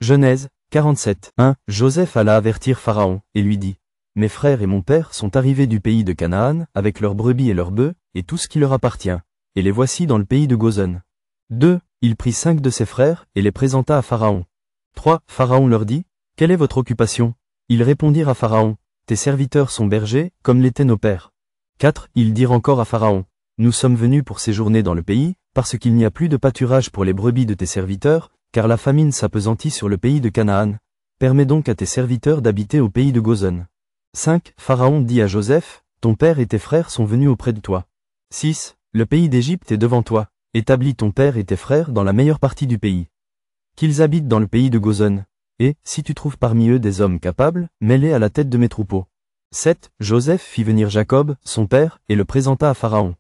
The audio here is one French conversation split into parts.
Genèse 47. 1. Joseph alla avertir Pharaon, et lui dit, « Mes frères et mon père sont arrivés du pays de Canaan, avec leurs brebis et leurs bœufs, et tout ce qui leur appartient, et les voici dans le pays de Gozon. » 2. Il prit 5 de ses frères, et les présenta à Pharaon. 3. Pharaon leur dit, « Quelle est votre occupation ?» Ils répondirent à Pharaon, « Tes serviteurs sont bergers, comme l'étaient nos pères. » 4. Ils dirent encore à Pharaon, « Nous sommes venus pour séjourner dans le pays, parce qu'il n'y a plus de pâturage pour les brebis de tes serviteurs, car la famine s'appesantit sur le pays de Canaan. Permets donc à tes serviteurs d'habiter au pays de Gozon. » 5. Pharaon dit à Joseph, « Ton père et tes frères sont venus auprès de toi. » 6. Le pays d'Égypte est devant toi. Établis ton père et tes frères dans la meilleure partie du pays. Qu'ils habitent dans le pays de Gozon. Et, si tu trouves parmi eux des hommes capables, mets-les à la tête de mes troupeaux. 7. Joseph fit venir Jacob, son père, et le présenta à Pharaon.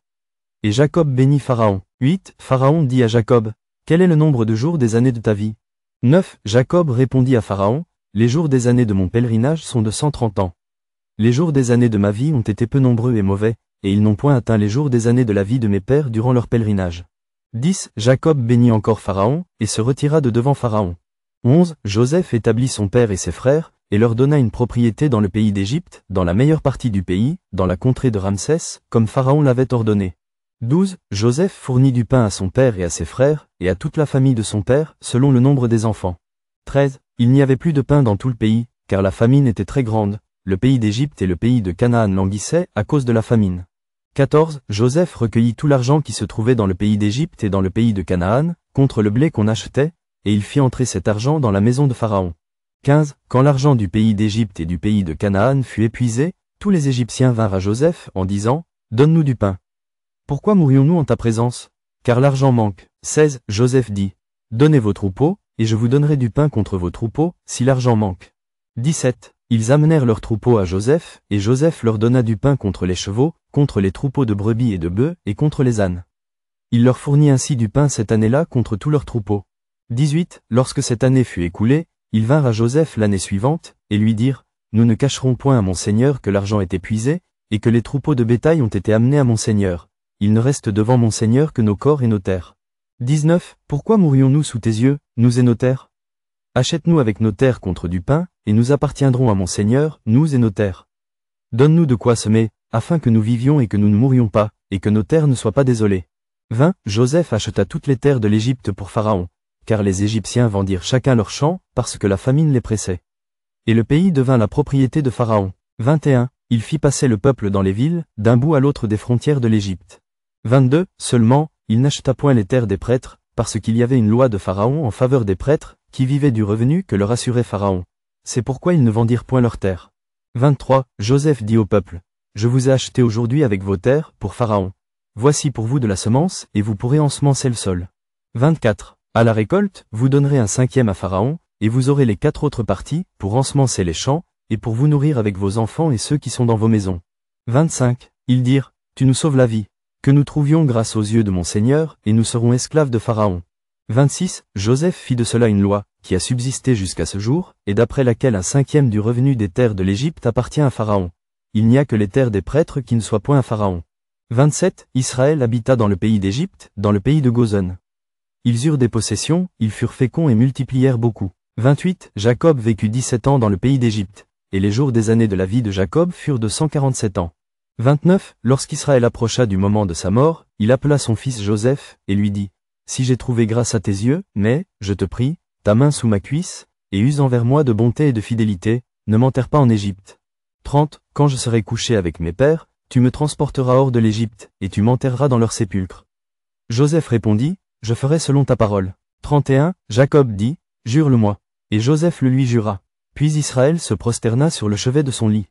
Et Jacob bénit Pharaon. 8. Pharaon dit à Jacob, « Quel est le nombre de jours des années de ta vie ?» 9. Jacob répondit à Pharaon, « Les jours des années de mon pèlerinage sont de 130 ans. Les jours des années de ma vie ont été peu nombreux et mauvais, et ils n'ont point atteint les jours des années de la vie de mes pères durant leur pèlerinage. » 10. Jacob bénit encore Pharaon, et se retira de devant Pharaon. 11. Joseph établit son père et ses frères, et leur donna une propriété dans le pays d'Égypte, dans la meilleure partie du pays, dans la contrée de Ramsès, comme Pharaon l'avait ordonné. 12. Joseph fournit du pain à son père et à ses frères, et à toute la famille de son père, selon le nombre des enfants. 13. Il n'y avait plus de pain dans tout le pays, car la famine était très grande, le pays d'Égypte et le pays de Canaan languissaient à cause de la famine. 14. Joseph recueillit tout l'argent qui se trouvait dans le pays d'Égypte et dans le pays de Canaan, contre le blé qu'on achetait, et il fit entrer cet argent dans la maison de Pharaon. 15. Quand l'argent du pays d'Égypte et du pays de Canaan fut épuisé, tous les Égyptiens vinrent à Joseph en disant, « Donne-nous du pain. Pourquoi mourrions-nous en ta présence? Car l'argent manque. » 16. Joseph dit, « Donnez vos troupeaux, et je vous donnerai du pain contre vos troupeaux, si l'argent manque. » 17. Ils amenèrent leurs troupeaux à Joseph, et Joseph leur donna du pain contre les chevaux, contre les troupeaux de brebis et de bœufs, et contre les ânes. Il leur fournit ainsi du pain cette année-là contre tous leurs troupeaux. 18. Lorsque cette année fut écoulée, ils vinrent à Joseph l'année suivante, et lui dirent, « Nous ne cacherons point à mon seigneur que l'argent est épuisé, et que les troupeaux de bétail ont été amenés à mon seigneur. Il ne reste devant mon seigneur que nos corps et nos terres. » 19. Pourquoi mourrions-nous sous tes yeux, nous et nos terres? Achète-nous avec nos terres contre du pain, et nous appartiendrons à mon seigneur, nous et nos terres. Donne-nous de quoi semer, afin que nous vivions et que nous ne mourions pas, et que nos terres ne soient pas désolées. 20. Joseph acheta toutes les terres de l'Égypte pour Pharaon, car les Égyptiens vendirent chacun leur champ, parce que la famine les pressait. Et le pays devint la propriété de Pharaon. 21. Il fit passer le peuple dans les villes, d'un bout à l'autre des frontières de l'Égypte. 22. Seulement, il n'acheta point les terres des prêtres, parce qu'il y avait une loi de Pharaon en faveur des prêtres, qui vivaient du revenu que leur assurait Pharaon. C'est pourquoi ils ne vendirent point leurs terres. 23. Joseph dit au peuple, « Je vous ai acheté aujourd'hui avec vos terres, pour Pharaon. Voici pour vous de la semence, et vous pourrez ensemencer le sol. » 24. À la récolte, vous donnerez un 5e à Pharaon, et vous aurez les 4 autres parties, pour ensemencer les champs, et pour vous nourrir avec vos enfants et ceux qui sont dans vos maisons. 25. Ils dirent, « Tu nous sauves la vie. Que nous trouvions grâce aux yeux de mon Seigneur, et nous serons esclaves de Pharaon. » 26. Joseph fit de cela une loi, qui a subsisté jusqu'à ce jour, et d'après laquelle un 5e du revenu des terres de l'Égypte appartient à Pharaon. Il n'y a que les terres des prêtres qui ne soient point à Pharaon. 27. Israël habita dans le pays d'Égypte, dans le pays de Gozon. Ils eurent des possessions, ils furent féconds et multiplièrent beaucoup. 28. Jacob vécut 17 ans dans le pays d'Égypte, et les jours des années de la vie de Jacob furent de 147 ans. 29. Lorsqu'Israël approcha du moment de sa mort, il appela son fils Joseph, et lui dit, « Si j'ai trouvé grâce à tes yeux, mets, je te prie, ta main sous ma cuisse, et use envers moi de bonté et de fidélité, ne m'enterre pas en Égypte. 30. Quand je serai couché avec mes pères, tu me transporteras hors de l'Égypte, et tu m'enterreras dans leur sépulcre. » Joseph répondit, « Je ferai selon ta parole. » 31. Jacob dit, « Jure-le-moi. » Et Joseph le lui jura. Puis Israël se prosterna sur le chevet de son lit.